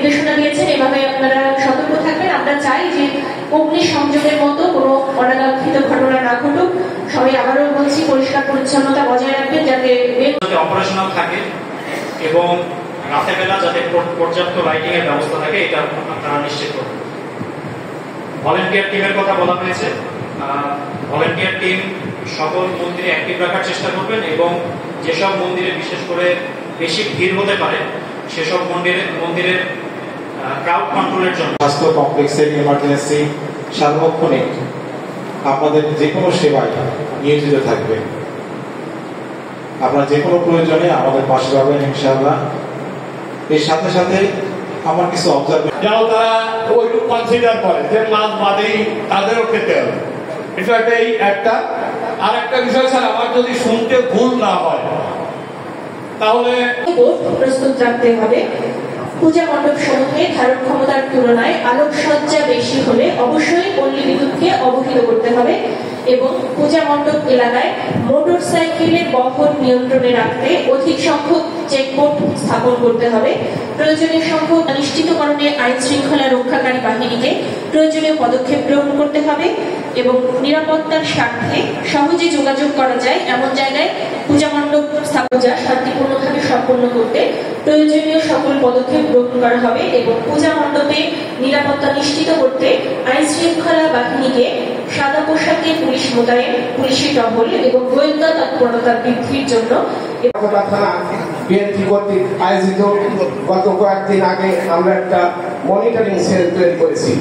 নির্দেশনা দিয়েছেন, এভাবে আপনারা সতর্ক থাকবেন। আমরা চাই যে অগ্নি সংযোগের মতো কোনো অনাকাঙ্ক্ষিত ঘটনা না ঘটুক। সবাই আবারও বলছি, পরিষ্কার পরিচ্ছন্নতা বজায় রাখবেন যাতে অপারেশনাল থাকে এবং রাতের বেলা যাতে পর্যাপ্ত লাইটিং এর ব্যবস্থা থাকে, এটা আপনারা নিশ্চিত করবেন। ভলেন্টিয়ার টিমের কথা বলা হয়েছে। ভলেন্টিয়ার টিম সকল মন্দিরে অ্যাক্টিভ রাখার চেষ্টা করবেন এবং যেসব মন্দিরে বিশেষ করে বেশি ভিড় হতে পারে সেসব মন্দিরের ক্রাউড কন্ট্রোলের জন্য স্বাস্থ্য কমপ্লেক্সের ইমার্জেন্সি সার্বক্ষণিক আপনাদের যে কোনো সেবায় নিয়োজিত থাকবে। আপনারা যে কোনো প্রয়োজনে আমাদের পাশে পাবেন ইনশাআল্লাহ। এর সাথে সাথে আমার কিছু অবজার্ভ, যেন তারা ওইটুকু কনসিডার করে যে মাছ বাদেই তাদেরও খেতে হবে। বিষয়টাই একটা। আর একটা বিষয় স্যার, আমার যদি শুনতে ভুল না হয় তাহলে প্রস্তুত রাখতে হবে। পূজা মণ্ডপ সমূহে ধারণ ক্ষমতার তুলনায় আলোকসজ্জা বেশি হলে অবশ্যই পল্লী বিদ্যুৎকে অবহিত করতে হবে এবং পূজা মণ্ডপ এলাকায় মোটর সাইকেলের বহর নিয়ন্ত্রণে রাখতে অধিক সংখ্যক চেকপোস্ট স্থাপন করতে হবে। প্রয়োজনীয় সংখ্যক নিশ্চিতকরণে আইন শৃঙ্খলা রক্ষাকারী বাহিনীকে প্রয়োজনীয় পদক্ষেপ গ্রহণ করতে হবে এবং নিরাপত্তার স্বার্থে সহজে যোগাযোগ করা যায় এমন জায়গায় পূজা মণ্ডপ স্থাপন শান্তিপূর্ণভাবে সম্পন্ন করতে প্রয়োজনীয় সকল পদক্ষেপ গ্রহণ করা হবে এবং পূজা মণ্ডপে নিরাপত্তা নিশ্চিত করতে আইন শৃঙ্খলা বাহিনীকে সাদা পোশাকে পুলিশ মোতায়েন, পুলিশি টহল এবং গোয়েন্দা তৎপরতা বৃদ্ধির জন্য বিএনপি কর্তৃক আয়োজিত গত কয়েকদিন আগে আমরা একটা মনিটরিং সেল তৈরি করেছি।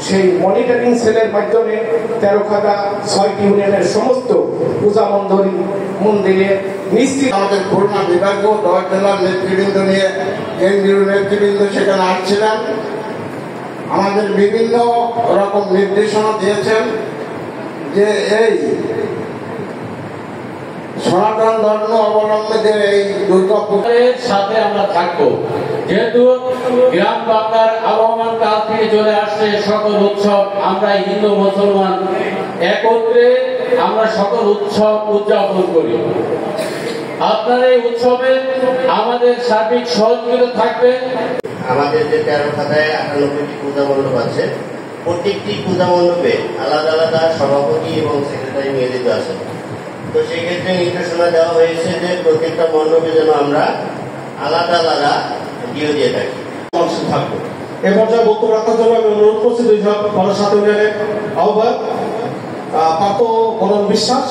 সেই মনিটরিং সেলের মাধ্যমে তেরোখাদা 6টি ইউনিয়নের সমস্ত পূজা মন্দিরে নিশ্চিত আমাদের খুলনা বিভাগীয় 10 জেলার নেতৃবৃন্দ নিয়ে কেন্দ্রীয় নেতৃবৃন্দ সেখানে আসছিলেন। আমাদের বিভিন্ন রকম নির্দেশনা দিয়েছেন যে এই সনাতন ধর্ম অবলম্বীদের এই দুর্গাপূজার সাথে আমরা থাকবো। যেহেতু গ্রাম বাংলার আবহমান কাল থেকে চলে আসছে সকল উৎসব, আমরা হিন্দু মুসলমান একত্রে আমরা সকল উৎসব উদযাপন করি। আপনার এই উৎসবে আমাদের সার্বিক সহযোগিতা থাকবে। আমাদের যে 13খাদায় 98টি পূজা মণ্ডপ আছে, প্রত্যেকটি পূজা মণ্ডপে আলাদা আলাদা সভাপতি এবং সেক্রেটারি নিয়োজিত আছেন। তো সেই ক্ষেত্রে নির্দেশনা দেওয়া হয়েছে যে প্রত্যেকটা মণ্ডপে যেন আমরা আলাদা আলাদা ডিও দিয়ে থাকি। থাকবো এ পর্যায়ে বক্তব্য রাখার জন্য আমি অনুরোধ করছি দুই সাথে আহ্বায়ক পার্থ বরণ বিশ্বাস।